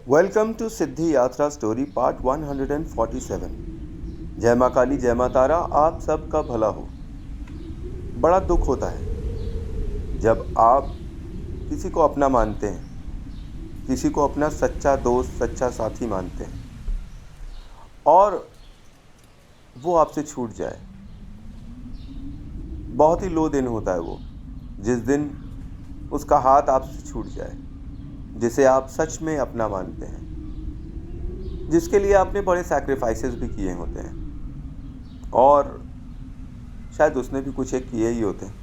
Welcome to सिद्धि यात्रा story part 147। जय माँ काली, जय माँ तारा, आप सबका भला हो। बड़ा दुख होता है जब आप किसी को अपना मानते हैं, किसी को अपना सच्चा दोस्त, सच्चा साथी मानते हैं और वो आपसे छूट जाए। बहुत ही लो दिन होता है वो, जिस दिन उसका हाथ आपसे छूट जाए, जिसे आप सच में अपना मानते हैं, जिसके लिए आपने बड़े सैक्रिफाइसेस भी किए होते हैं और शायद उसने भी कुछ एक किए ही होते हैं,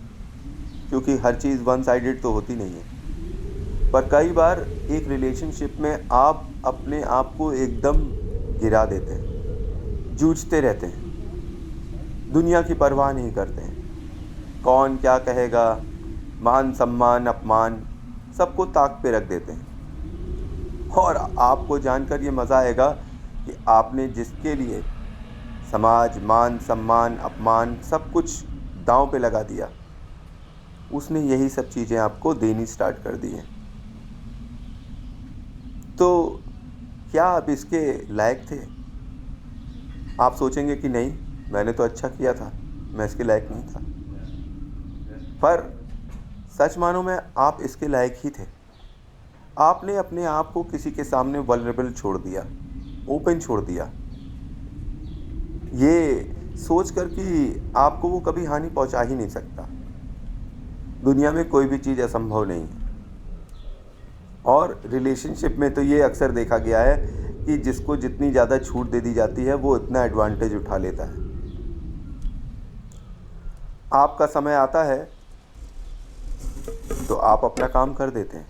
क्योंकि हर चीज़ वन साइडेड तो होती नहीं है। पर कई बार एक रिलेशनशिप में आप अपने आप को एकदम गिरा देते हैं, जूझते रहते हैं, दुनिया की परवाह नहीं करते हैं। कौन क्या कहेगा, मान सम्मान अपमान सबको ताक पे रख देते हैं। और आपको जानकर ये मज़ा आएगा कि आपने जिसके लिए समाज, मान सम्मान अपमान सब कुछ दांव पे लगा दिया, उसने यही सब चीज़ें आपको देनी स्टार्ट कर दी हैं। तो क्या आप इसके लायक थे? आप सोचेंगे कि नहीं, मैंने तो अच्छा किया था, मैं इसके लायक नहीं था। पर सच मानो में आप इसके लायक ही थे। आपने अपने आप को किसी के सामने वल्नरेबल छोड़ दिया, ओपन छोड़ दिया, ये सोच कर कि आपको वो कभी हानि पहुंचा ही नहीं सकता। दुनिया में कोई भी चीज़ असंभव नहीं है। और रिलेशनशिप में तो ये अक्सर देखा गया है कि जिसको जितनी ज़्यादा छूट दे दी जाती है वो इतना एडवांटेज उठा लेता है। आपका समय आता है तो आप अपना काम कर देते हैं,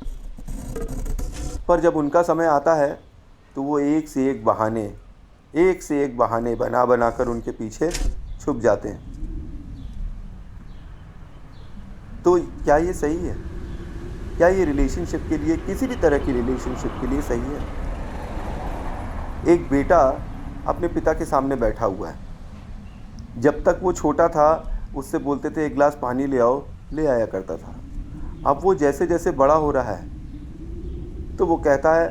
पर जब उनका समय आता है तो वो एक से एक बहाने बना बना कर उनके पीछे छुप जाते हैं। तो क्या ये सही है? क्या ये रिलेशनशिप के लिए, किसी भी तरह की रिलेशनशिप के लिए सही है? एक बेटा अपने पिता के सामने बैठा हुआ है। जब तक वो छोटा था उससे बोलते थे एक गिलास पानी ले आओ, ले आया करता था। अब वो जैसे जैसे बड़ा हो रहा है तो वो कहता है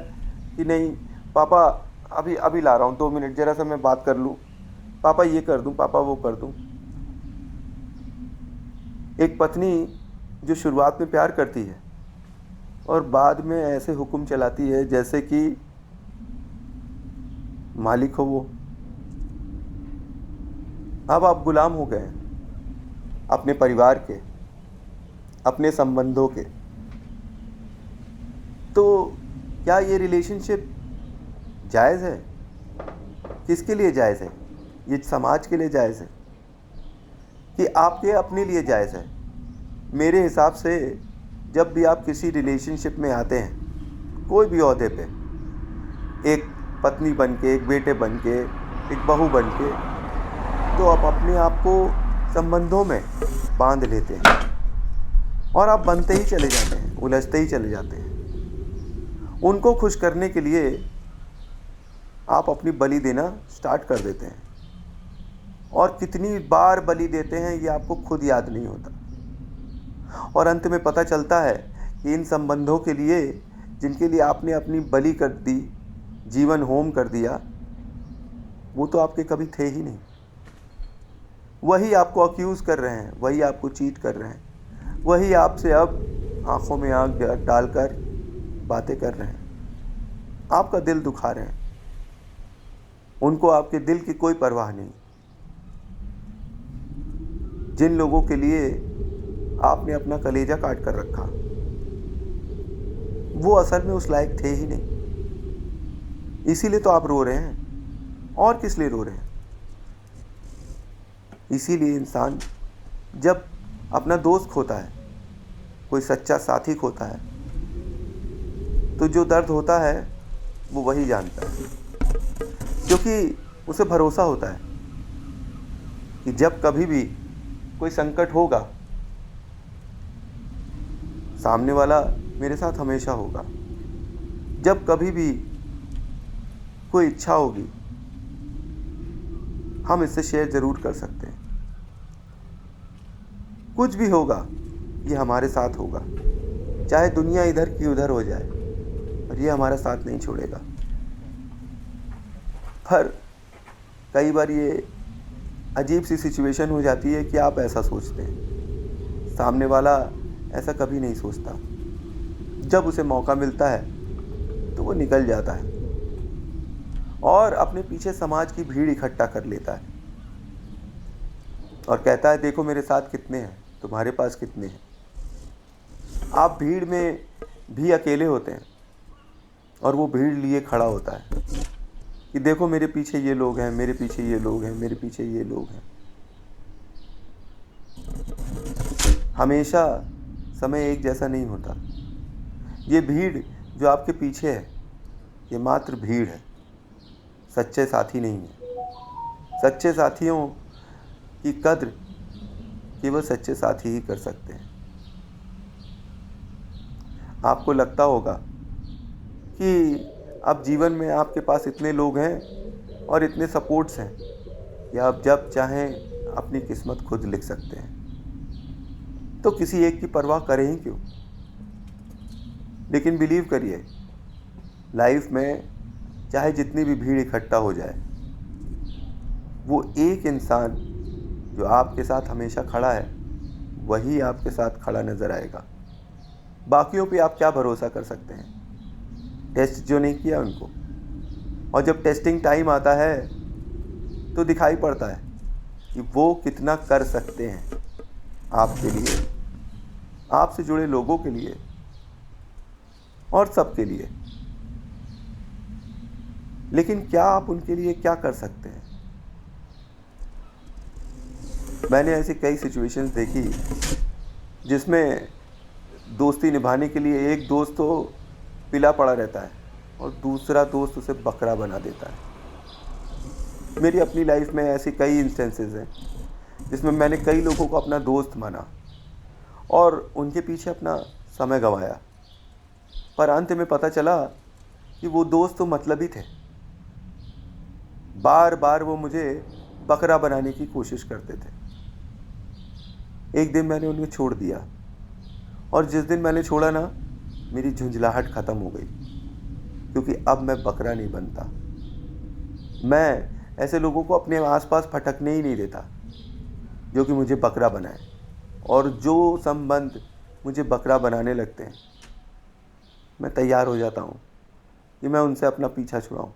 कि नहीं पापा, अभी अभी ला रहा हूँ, 2 मिनट ज़रा सा मैं बात कर लूँ, पापा ये कर दूँ, पापा वो कर दूँ। एक पत्नी जो शुरुआत में प्यार करती है और बाद में ऐसे हुक्म चलाती है जैसे कि मालिक हो वो। अब आप गुलाम हो गए अपने परिवार के, अपने संबंधों के। तो क्या ये रिलेशनशिप जायज़ है? किसके लिए जायज़ है? ये समाज के लिए जायज़ है कि आपके अपने लिए जायज़ है? मेरे हिसाब से जब भी आप किसी रिलेशनशिप में आते हैं, कोई भी ओहदे पे, एक पत्नी बन के, एक बेटे बन के, एक बहू बन के, तो आप अपने आप को संबंधों में बांध लेते हैं और आप बनते ही चले जाते हैं, उलझते ही चले जाते हैं। उनको खुश करने के लिए आप अपनी बलि देना स्टार्ट कर देते हैं और कितनी बार बलि देते हैं ये आपको खुद याद नहीं होता। और अंत में पता चलता है कि इन संबंधों के लिए, जिनके लिए आपने अपनी बलि कर दी, जीवन होम कर दिया, वो तो आपके कभी थे ही नहीं। वही आपको अक्यूज़ कर रहे हैं, वही आपको चीट कर रहे हैं, वही आपसे अब आंखों में आंख डालकर बातें कर रहे हैं, आपका दिल दुखा रहे हैं। उनको आपके दिल की कोई परवाह नहीं। जिन लोगों के लिए आपने अपना कलेजा काट कर रखा, वो असल में उस लायक थे ही नहीं। इसीलिए तो आप रो रहे हैं। और किस लिए रो रहे हैं? इसीलिए इंसान जब अपना दोस्त खोता है, कोई सच्चा साथी खोता है, तो जो दर्द होता है वो वही जानता है, क्योंकि उसे भरोसा होता है कि जब कभी भी कोई संकट होगा, सामने वाला मेरे साथ हमेशा होगा। जब कभी भी कोई इच्छा होगी, हम इससे शेयर ज़रूर कर सकते हैं। कुछ भी होगा, ये हमारे साथ होगा, चाहे दुनिया इधर की उधर हो जाए। और ये हमारा साथ नहीं छोड़ेगा। पर कई बार ये अजीब सी सिचुएशन हो जाती है कि आप ऐसा सोचते हैं, सामने वाला ऐसा कभी नहीं सोचता। जब उसे मौका मिलता है तो वो निकल जाता है और अपने पीछे समाज की भीड़ इकट्ठा कर लेता है और कहता है, देखो मेरे साथ कितने हैं, तुम्हारे पास कितने हैं। आप भीड़ में भी अकेले होते हैं और वो भीड़ लिए खड़ा होता है कि देखो मेरे पीछे ये लोग हैं, मेरे पीछे ये लोग हैं, मेरे पीछे ये लोग हैं। हमेशा समय एक जैसा नहीं होता। ये भीड़ जो आपके पीछे है, ये मात्र भीड़ है, सच्चे साथी नहीं है। सच्चे साथियों की कद्र केवल सच्चे साथी ही कर सकते हैं। आपको लगता होगा कि अब जीवन में आपके पास इतने लोग हैं और इतने सपोर्ट्स हैं कि आप जब चाहें अपनी किस्मत खुद लिख सकते हैं, तो किसी एक की परवाह करें ही क्यों। लेकिन बिलीव करिए, लाइफ में चाहे जितनी भी भीड़ इकट्ठा हो जाए, वो एक इंसान जो आपके साथ हमेशा खड़ा है वही आपके साथ खड़ा नज़र आएगा। बाकियों पे आप क्या भरोसा कर सकते हैं, टेस्ट जो नहीं किया उनको। और जब टेस्टिंग टाइम आता है तो दिखाई पड़ता है कि वो कितना कर सकते हैं आपके लिए, आपसे जुड़े लोगों के लिए और सबके लिए। लेकिन क्या आप उनके लिए क्या कर सकते हैं। मैंने ऐसी कई सिचुएशंस देखी जिसमें दोस्ती निभाने के लिए एक दोस्त तो पिला पड़ा रहता है और दूसरा दोस्त उसे बकरा बना देता है। मेरी अपनी लाइफ में ऐसी कई इंस्टेंसेस हैं जिसमें मैंने कई लोगों को अपना दोस्त माना और उनके पीछे अपना समय गंवाया, पर अंत में पता चला कि वो दोस्त तो मतलबी थे। बार बार वो मुझे बकरा बनाने की कोशिश करते थे। एक दिन मैंने उन्हें छोड़ दिया और जिस दिन मैंने छोड़ा ना, मेरी झुंझलाहट ख़त्म हो गई, क्योंकि अब मैं बकरा नहीं बनता। मैं ऐसे लोगों को अपने आसपास फटकने ही नहीं देता जो कि मुझे बकरा बनाए, और जो संबंध मुझे बकरा बनाने लगते हैं मैं तैयार हो जाता हूँ कि मैं उनसे अपना पीछा छुड़ाऊँ,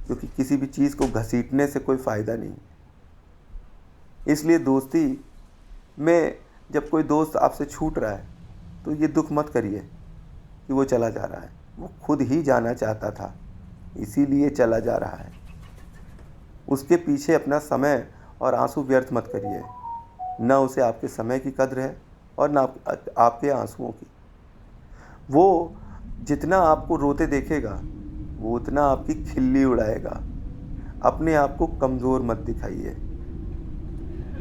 क्योंकि किसी भी चीज़ को घसीटने से कोई फ़ायदा नहीं। इसलिए दोस्ती में जब कोई दोस्त आपसे छूट रहा है तो ये दुख मत करिए कि वो चला जा रहा है। वो खुद ही जाना चाहता था, इसीलिए चला जा रहा है। उसके पीछे अपना समय और आंसू व्यर्थ मत करिए। न उसे आपके समय की कद्र है और न आपके आंसुओं की। वो जितना आपको रोते देखेगा वो उतना आपकी खिल्ली उड़ाएगा। अपने आप को कमज़ोर मत दिखाइए।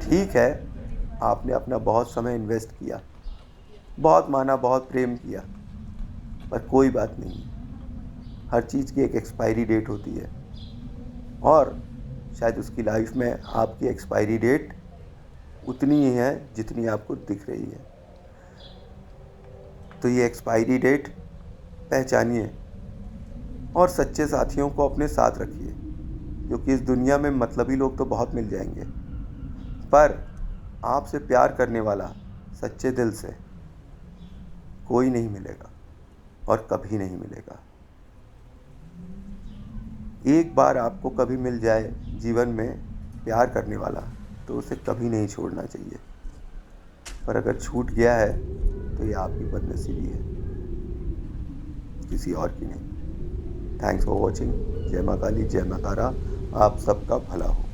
ठीक है, आपने अपना बहुत समय इन्वेस्ट किया, बहुत माना, बहुत प्रेम किया, पर कोई बात नहीं। हर चीज़ की एक एक्सपायरी डेट होती है और शायद उसकी लाइफ में आपकी एक्सपायरी डेट उतनी ही है जितनी आपको दिख रही है। तो ये एक्सपायरी डेट पहचानिए और सच्चे साथियों को अपने साथ रखिए, क्योंकि इस दुनिया में मतलबी लोग तो बहुत मिल जाएंगे, पर आपसे प्यार करने वाला सच्चे दिल से कोई नहीं मिलेगा और कभी नहीं मिलेगा। एक बार आपको कभी मिल जाए जीवन में प्यार करने वाला तो उसे कभी नहीं छोड़ना चाहिए, पर अगर छूट गया है तो ये आपकी बदनसीबी है, किसी और की नहीं। Thanks for watching. जय मां काली, जय मां तारा। आप सबका भला हो।